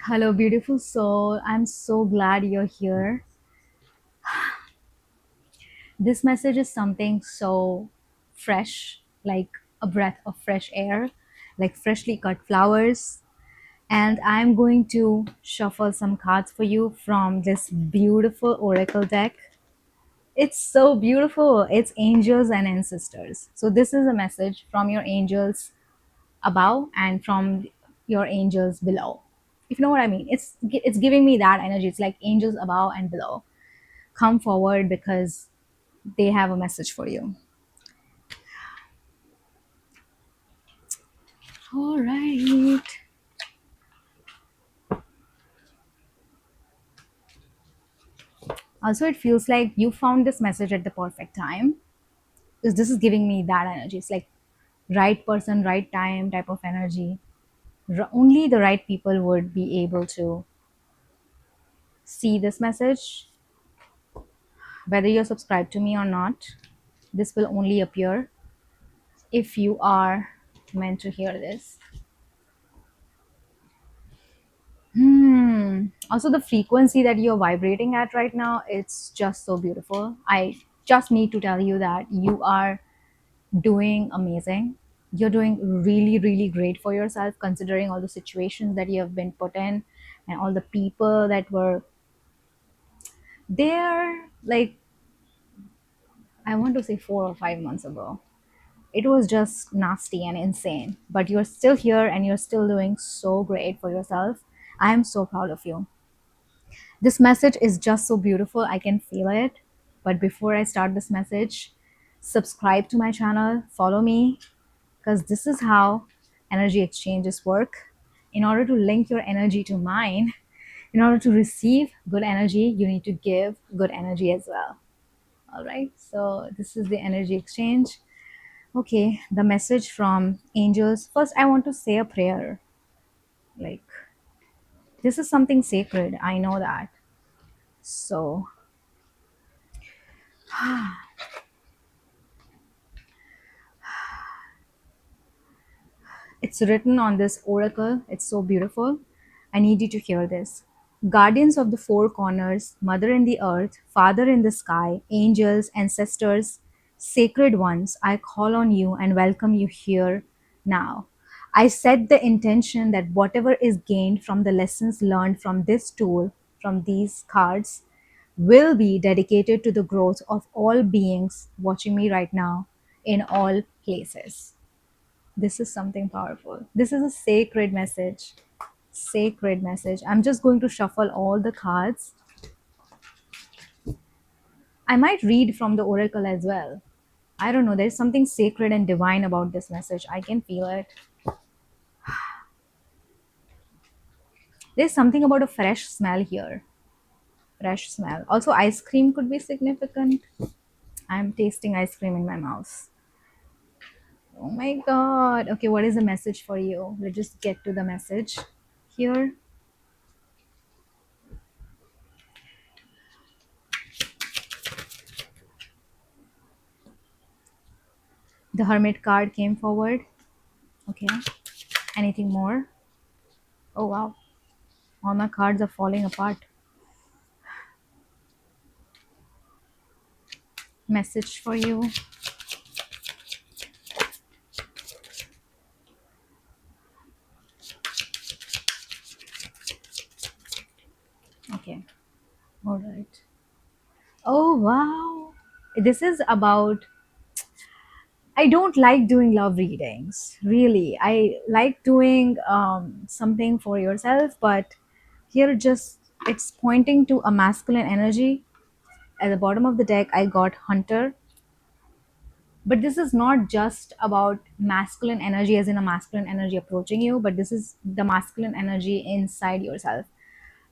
Hello, beautiful soul. I'm so glad you're here. This message is something so fresh, like a breath of fresh air, like freshly cut flowers. And I'm going to shuffle some cards for you from this beautiful oracle deck. It's so beautiful. It's angels and ancestors. So, this is a message from your angels above and from your angels below. If you know what I mean, it's giving me that energy. It's like angels above and below. Come forward because they have a message for you. All right. Also, it feels like you found this message at the perfect time because this is giving me that energy. It's like right person, right time type of energy. Only the right people would be able to see this message, whether you're subscribed to me or not. This will only appear if you are meant to hear this. Also, the frequency that you're vibrating at right now, it's just so beautiful. I just need to tell you that you are doing amazing. You're doing really, really great for yourself, considering all the situations that you have been put in and all the people that were there. Like, I want to say 4 or 5 months ago. It was just nasty and insane. But you're still here and you're still doing so great for yourself. I am so proud of you. This message is just so beautiful. I can feel it. But before I start this message, subscribe to my channel, follow me, because this is how energy exchanges work. In order to link your energy to mine, in order to receive good energy, you need to give good energy as well. All right. So, this is the energy exchange. Okay. The message from angels. First, I want to say a prayer. Like, this is something sacred. I know that. So, it's written on this oracle. It's so beautiful. I need you to hear this. Guardians of the four corners, Mother in the earth, Father in the sky, angels, ancestors, sacred ones, I call on you and welcome you here now. I set the intention that whatever is gained from the lessons learned from this tool, from these cards, will be dedicated to the growth of all beings watching me right now in all places. This is something powerful. This is a sacred message. Sacred message. I'm just going to shuffle all the cards. I might read from the oracle as well. I don't know. There's something sacred and divine about this message. I can feel it. There's something about a fresh smell here. Fresh smell. Also, ice cream could be significant. I'm tasting ice cream in my mouth. Oh my god. Okay, what is the message for you? Let's just get to the message here. The Hermit card came forward. Okay. Anything more? Oh wow. All my cards are falling apart. Message for you. Okay. All right. Oh wow. This is about, I don't like doing love readings. Really. I like doing something for yourself, but here just it's pointing to a masculine energy. At the bottom of the deck I got Hunter. But this is not just about masculine energy as in a masculine energy approaching you, but this is the masculine energy inside yourself.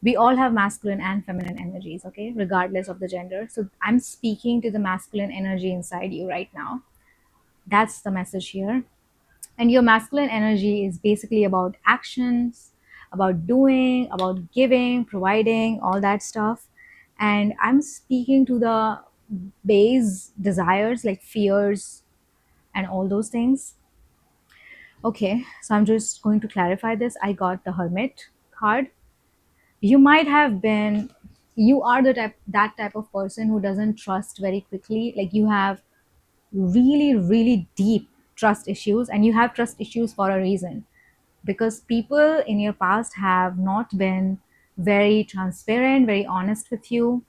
We all have masculine and feminine energies, okay, regardless of the gender. So I'm speaking to the masculine energy inside you right now. That's the message here. And your masculine energy is basically about actions, about doing, about giving, providing, all that stuff. And I'm speaking to the base desires like fears and all those things. Okay, so I'm just going to clarify this. I got the Hermit card. You might have been, you are the type, that type of person who doesn't trust very quickly. Like you have really, really deep trust issues, and you have trust issues for a reason, because people in your past have not been very transparent, very honest with you.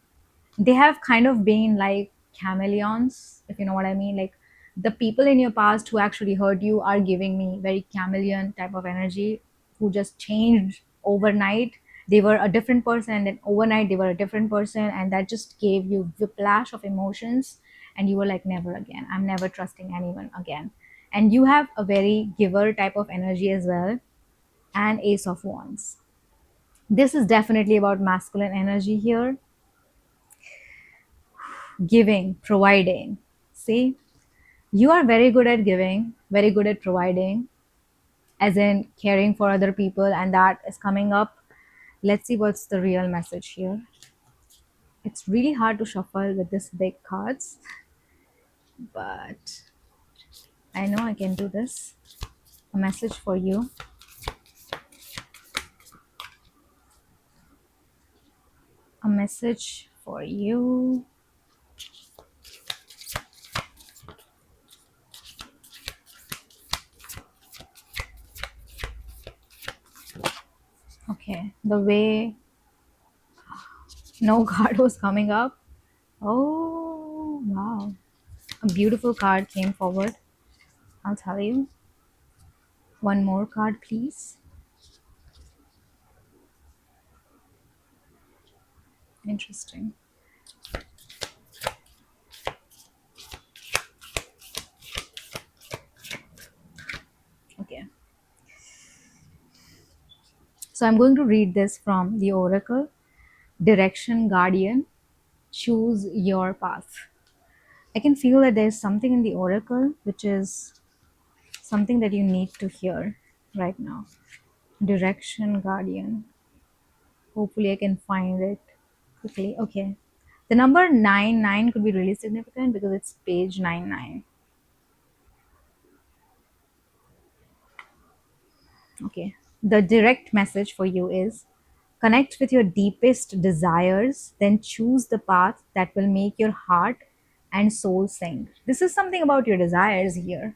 They have kind of been like chameleons, if you know what I mean. Like the people in your past who actually hurt you are giving me very chameleon type of energy, who just changed overnight. They were a different person, and then overnight they were a different person, and that just gave you whiplash of emotions. And you were like, never again, I'm never trusting anyone again. And you have a very giver type of energy as well, and Ace of Wands. This is definitely about masculine energy here, giving, providing. See, you are very good at giving, very good at providing, as in caring for other people, and that is coming up. Let's see what's the real message here. It's really hard to shuffle with this big cards, but I know I can do this. A message for you. A message for you. Okay, the way no card was coming up. Oh, wow. A beautiful card came forward. I'll tell you. One more card, please. Interesting. Okay. So I'm going to read this from the Oracle. Direction Guardian. Choose your path. I can feel that there's something in the Oracle which is something that you need to hear right now. Direction Guardian. Hopefully, I can find it quickly. Okay. The number 99 could be really significant because it's page 99. Okay. The direct message for you is connect with your deepest desires, then choose the path that will make your heart and soul sing. This is something about your desires here,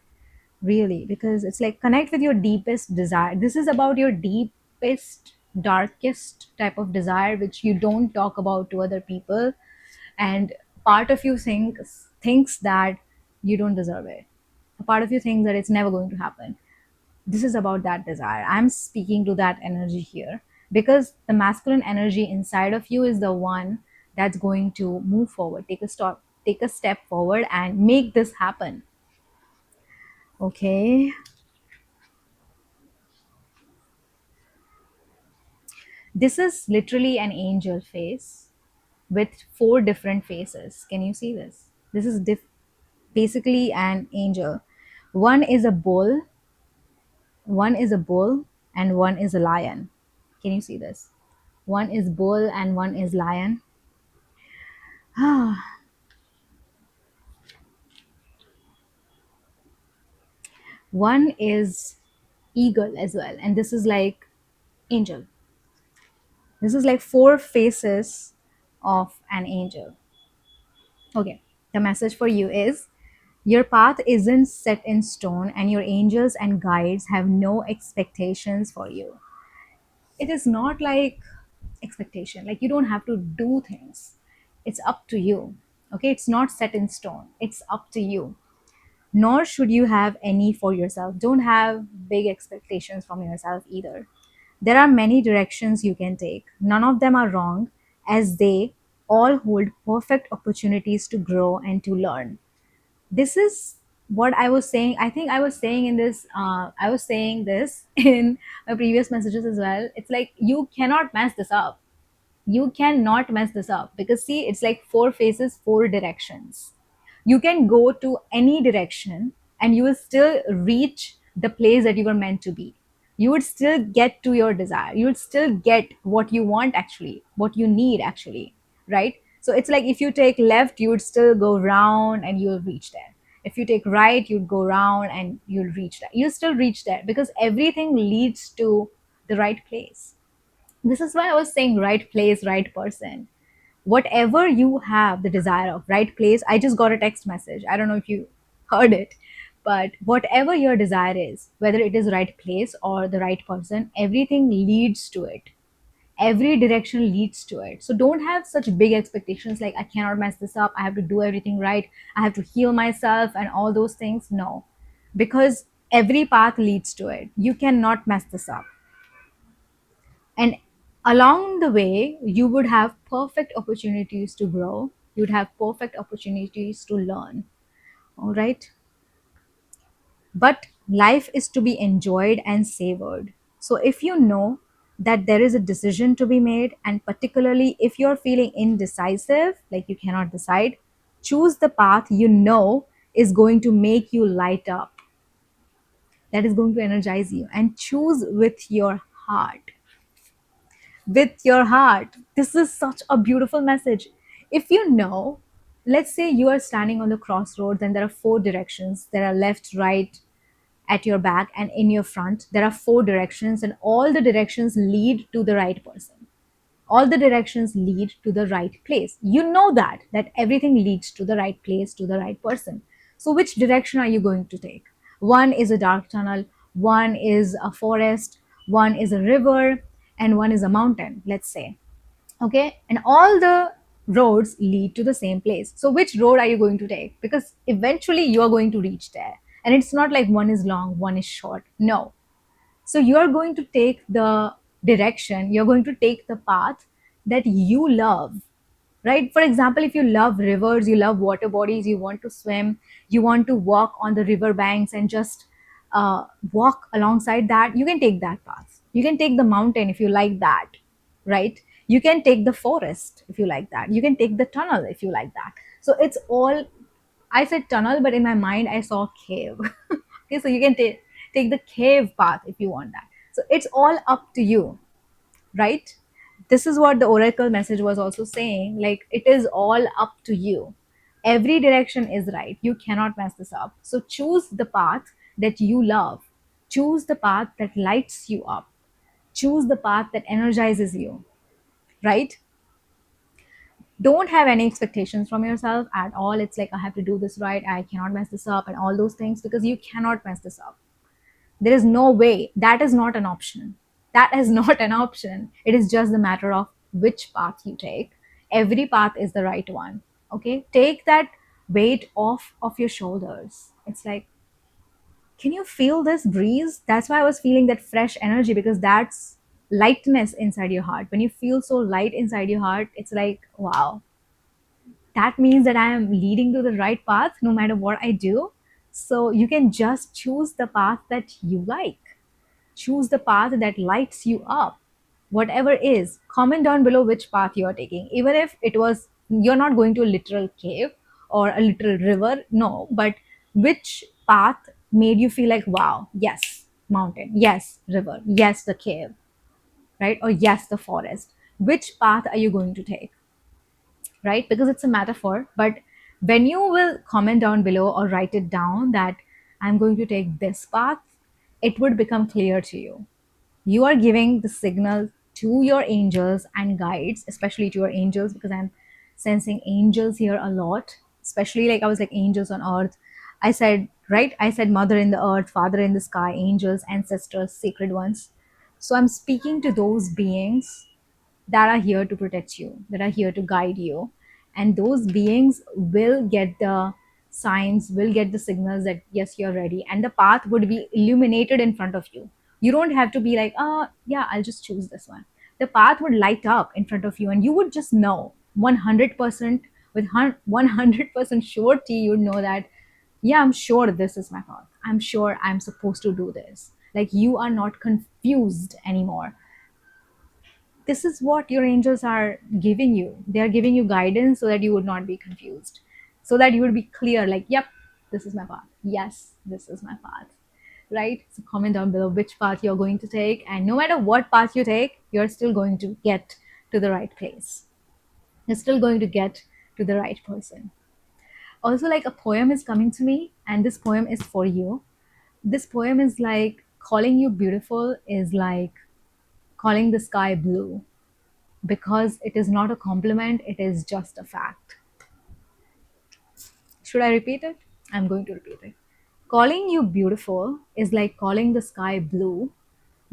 really, because it's like connect with your deepest desire. This is about your deepest, darkest type of desire, which you don't talk about to other people. And part of you thinks that you don't deserve it. A part of you thinks that it's never going to happen. This is about that desire. I'm speaking to that energy here, because the masculine energy inside of you is the one that's going to move forward, take a step forward and make this happen. Okay. This is literally an angel face with four different faces. Can you see this? This is basically an angel. One is a bull, one is a bull, and one is a lion. Can you see this? One is bull and one is lion. One is eagle as well, and this is like angel. This is like four faces of an angel. Okay, the message for you is your path isn't set in stone, and your angels and guides have no expectations for you. It is not like expectation, like you don't have to do things. It's up to you. Okay, it's not set in stone, it's up to you. Nor should you have any for yourself. Don't have big expectations from yourself either. There are many directions you can take. None of them are wrong, as they all hold perfect opportunities to grow and to learn. This is what I was saying. I think I was saying in this, I was saying this in my previous messages as well. It's like you cannot mess this up. You cannot mess this up, because see, it's like four faces, four directions. You can go to any direction and you will still reach the place that you were meant to be. You would still get to your desire. You would still get what you want, actually, what you need, actually, right? So it's like if you take left, you would still go round and you'll reach there. If you take right, you'd go round and you'll reach there. You'll still reach there because everything leads to the right place. This is why I was saying right place, right person. Whatever you have the desire of, right place. I just got a text message. I don't know if you heard it, but whatever your desire is, whether it is right place or the right person, everything leads to it. Every direction leads to it. So don't have such big expectations like I cannot mess this up. I have to do everything right. I have to heal myself and all those things. No, because every path leads to it. You cannot mess this up. And along the way, you would have perfect opportunities to grow. You'd have perfect opportunities to learn. All right. But life is to be enjoyed and savored. So if you know that there is a decision to be made, and particularly if you're feeling indecisive, like you cannot decide, choose the path you know is going to make you light up, that is going to energize you, and choose with your heart. With your heart. This is such a beautiful message. If you know, let's say you are standing on the crossroads and there are four directions. There are left, right, at your back and in your front. There are four directions, and all the directions lead to the right person. All the directions lead to the right place. You know that everything leads to the right place, to the right person. So which direction are you going to take? One is a dark tunnel, one is a forest, one is a river, and one is a mountain, let's say. Okay, and all the roads lead to the same place. So which road are you going to take? Because eventually you are going to reach there, and it's not like one is long, one is short. No, so you're going to take the direction, you're going to take the path that you love, right? For example, if you love rivers, you love water bodies, you want to swim, you want to walk on the river banks and just walk alongside that, you can take that path. You can take the mountain if you like that, right? You can take the forest if you like that. You can take the tunnel if you like that. So it's all, I said tunnel, but in my mind I saw cave. Okay, so you can take the cave path if you want that. So it's all up to you, right? This is what the oracle message was also saying. Like, it is all up to you. Every direction is right. You cannot mess this up. So choose the path that you love. Choose the path that lights you up. Choose the path that energizes you, right? Don't have any expectations from yourself at all. It's like, I have to do this right, I cannot mess this up, and all those things, because you cannot mess this up. There is no way. That is not an option. That is not an option. It is just a matter of which path you take. Every path is the right one. Okay, take that weight off of your shoulders. It's like, can you feel this breeze? That's why I was feeling that fresh energy, because that's lightness inside your heart. When you feel so light inside your heart, it's like, wow, that means that I am leading to the right path no matter what I do. So you can just choose the path that you like. Choose the path that lights you up. Whatever is, comment down below which path you are taking. Even if it was, you're not going to a literal cave or a literal river, no, but which path made you feel like, wow, yes, mountain, yes, river, yes, the cave, right? Or yes, the forest. Which path are you going to take? Right? Because it's a metaphor. But when you will comment down below or write it down that I'm going to take this path, it would become clear to you. You are giving the signal to your angels and guides, especially to your angels, because I'm sensing angels here a lot. Especially, like, I was like angels on earth. I said, right? I said mother in the earth, father in the sky, angels, ancestors, sacred ones. So I'm speaking to those beings that are here to protect you, that are here to guide you. And those beings will get the signs, will get the signals that, yes, you're ready. And the path would be illuminated in front of you. You don't have to be like, oh, yeah, I'll just choose this one. The path would light up in front of you, and you would just know 100% with 100% surety, you'd know that, yeah, I'm sure this is my path. I'm sure I'm supposed to do this. Like, you are not confused anymore. This is what your angels are giving you. They are giving you guidance so that you would not be confused, so that you would be clear, like, yep, this is my path. Yes, this is my path. Right? So comment down below which path you're going to take, and no matter what path you take, you're still going to get to the right place. You're still going to get to the right person. Also, like, a poem is coming to me, and this poem is for you. This poem is like, calling you beautiful is like, calling the sky blue because it is not a compliment, it is just a fact. Should I repeat it? I'm going to repeat it. Calling you beautiful is like calling the sky blue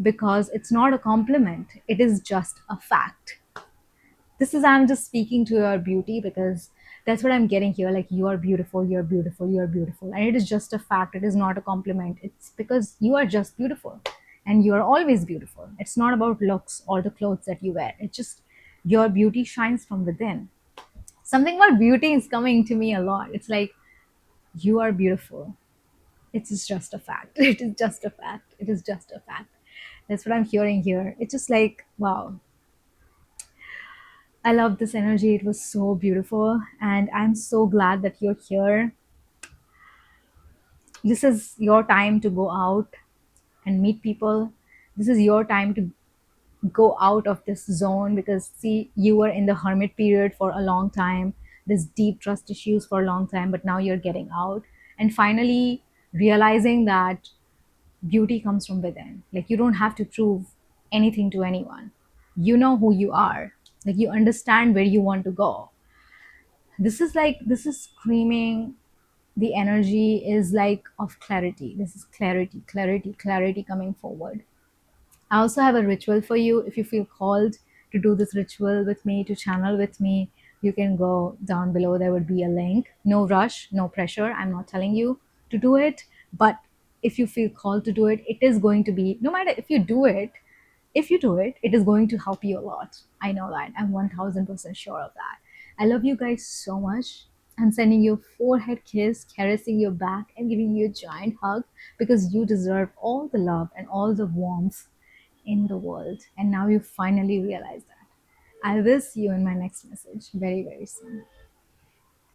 because it's not a compliment, it is just a fact. This is, I'm just speaking to your beauty because that's what I'm getting here. Like, you are beautiful, you're beautiful, you're beautiful. And it is just a fact, it is not a compliment. It's because you are just beautiful and you are always beautiful. It's not about looks or the clothes that you wear, it's just your beauty shines from within. Something about beauty is coming to me a lot. It's like, you are beautiful. It is just a fact. It is just a fact. It is just a fact. That's what I'm hearing here. It's just like, wow, I love this energy. It was so beautiful. And I'm so glad that you're here. This is your time to go out and meet people. This is your time to go out of this zone because, see, you were in the hermit period for a long time, this deep trust issues for a long time, but now you're getting out and finally realizing that beauty comes from within. Like, you don't have to prove anything to anyone. You know who you are. Like, you understand where you want to go. This is like, this is screaming, the energy is like of clarity. This is clarity, clarity, clarity coming forward. I also have a ritual for you. If you feel called to do this ritual with me, to channel with me, you can go down below. There would be a link. No rush, no pressure. I'm not telling you to do it. But if you feel called to do it, it is going to be, no matter if you do it, it is going to help you a lot. I know that. I'm 1000% sure of that. I love you guys so much. I'm sending you a forehead kiss, caressing your back, and giving you a giant hug because you deserve all the love and all the warmth in the world. And now you finally realize that. I will see you in my next message very, very soon.